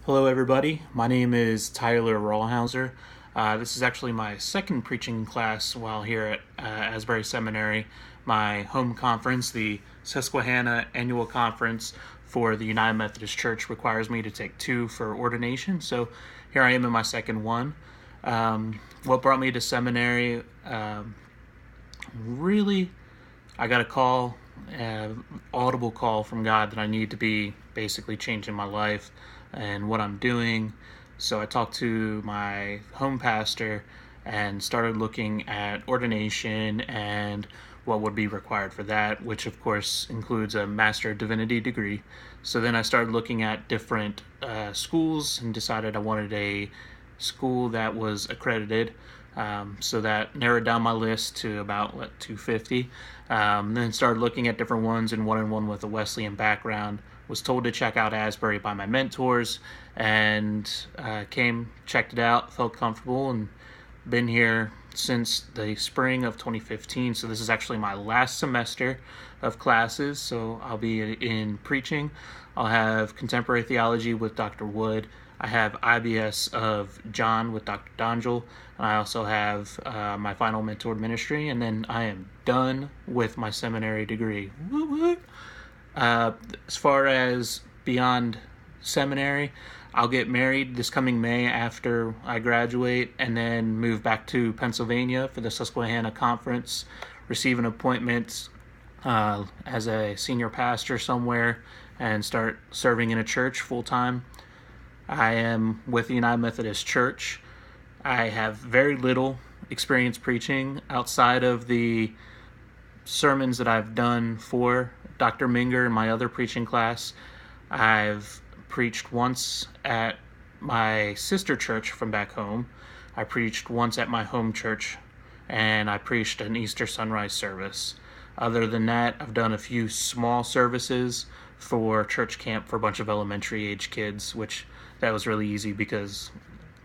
Hello, everybody. My name is Tyler Rollhauser. This is actually my second preaching class while here at Asbury Seminary. My home conference, the Susquehanna Annual Conference for the United Methodist Church, requires me to take 2 for ordination. So here I am in my second one. What brought me to seminary? Really, I got a call, audible call from God that I need to be basically changing my life and what I'm doing. So I talked to my home pastor and started looking at ordination and what would be required for that, which of course includes a Master of Divinity degree. So then I started looking at different schools and decided I wanted a school that was accredited. So that narrowed down my list to about 250. Then started looking at different ones and one with a Wesleyan background. Was told to check out Asbury by my mentors, and checked it out, felt comfortable, and been here since the spring of 2015. So this is actually my last semester of classes. So I'll be in preaching. I'll have contemporary theology with Dr. Wood. I have IBS of John with Dr. Donjel. And I also have my final mentored ministry, and then I am done with my seminary degree. Woo woo! As far as beyond seminary, I'll get married this coming May after I graduate, and then move back to Pennsylvania for the Susquehanna Conference, receive an appointment as a senior pastor somewhere, and start serving in a church full time. I am with the United Methodist Church. I have very little experience preaching outside of the sermons that I've done for Dr. Minger in my other preaching class. I've preached once at my sister church from back home. I preached once at my home church, and I preached an Easter sunrise service. Other than that, I've done a few small services for church camp for a bunch of elementary age kids, which that was really easy because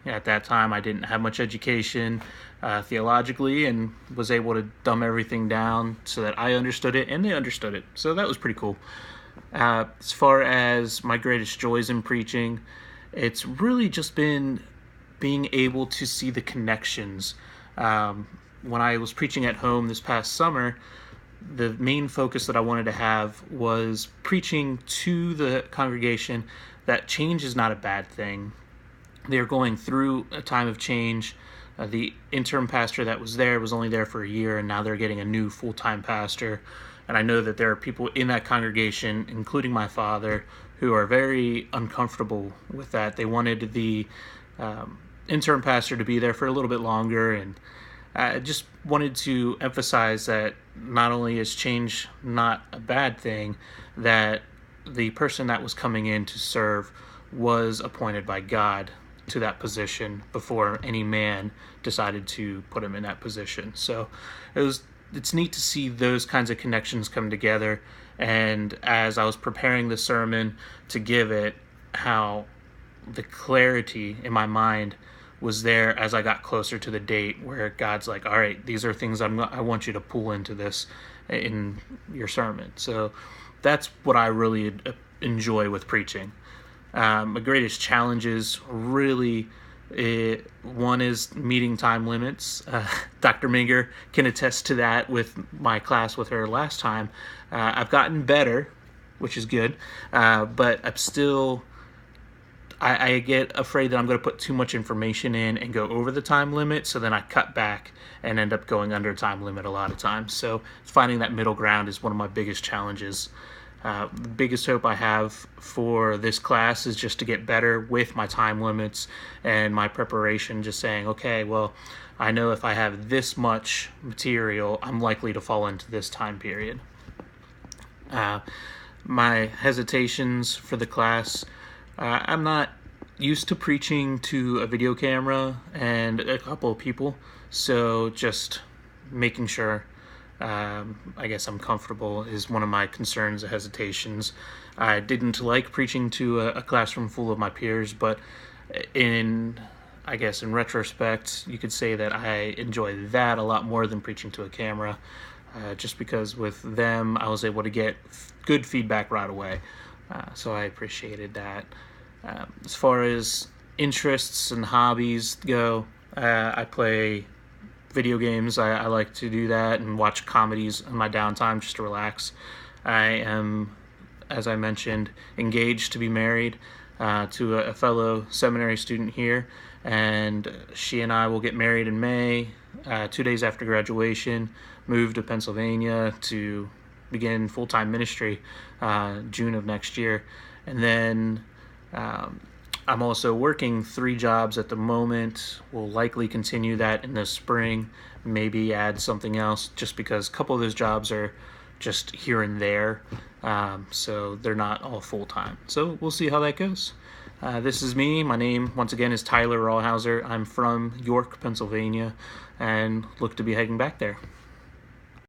at that time I didn't have much education theologically, and was able to dumb everything down so that I understood it and they understood it. So that was pretty cool. As far as my greatest joys in preaching, it's really just been being able to see the connections. When I was preaching at home this past summer, the main focus that I wanted to have was preaching to the congregation that change is not a bad thing. They're going through a time of change. The interim pastor that was there was only there for a year, and now they're getting a new full-time pastor. And I know that there are people in that congregation, including my father, who are very uncomfortable with that. They wanted the interim pastor to be there for a little bit longer, and I just wanted to emphasize that not only is change not a bad thing, that the person that was coming in to serve was appointed by God to that position before any man decided to put him in that position. So it's neat to see those kinds of connections come together. And as I was preparing the sermon to give it, how the clarity in my mind was there as I got closer to the date, where God's like, all right, these are things I want you to pull into this in your sermon. So that's what I really enjoy with preaching. My greatest challenges really, one is meeting time limits. Dr. Minger can attest to that with my class with her last time. I've gotten better, which is good, but I'm still, I get afraid that I'm going to put too much information in and go over the time limit, so then I cut back and end up going under time limit a lot of times. So finding that middle ground is one of my biggest challenges. The biggest hope I have for this class is just to get better with my time limits and my preparation, just saying, okay, well, I know if I have this much material, I'm likely to fall into this time period. My hesitations for the class, I'm not used to preaching to a video camera and a couple of people, so just making sure I guess I'm comfortable is one of my concerns and hesitations. I didn't like preaching to a classroom full of my peers, but in retrospect, you could say that I enjoy that a lot more than preaching to a camera, just because with them I was able to get good feedback right away. So I appreciated that. As far as interests and hobbies go, I play video games. I like to do that and watch comedies in my downtime just to relax. I am, as I mentioned, engaged to be married to a fellow seminary student here, and she and I will get married in May, 2 days after graduation, move to Pennsylvania to begin full-time ministry June of next year. And then I'm also working 3 jobs at the moment. We'll likely continue that in the spring, maybe add something else, just because a couple of those jobs are just here and there, so they're not all full-time. So we'll see how that goes. This is me. My name, once again, is Tyler Rawhauser. I'm from York, Pennsylvania, and look to be heading back there.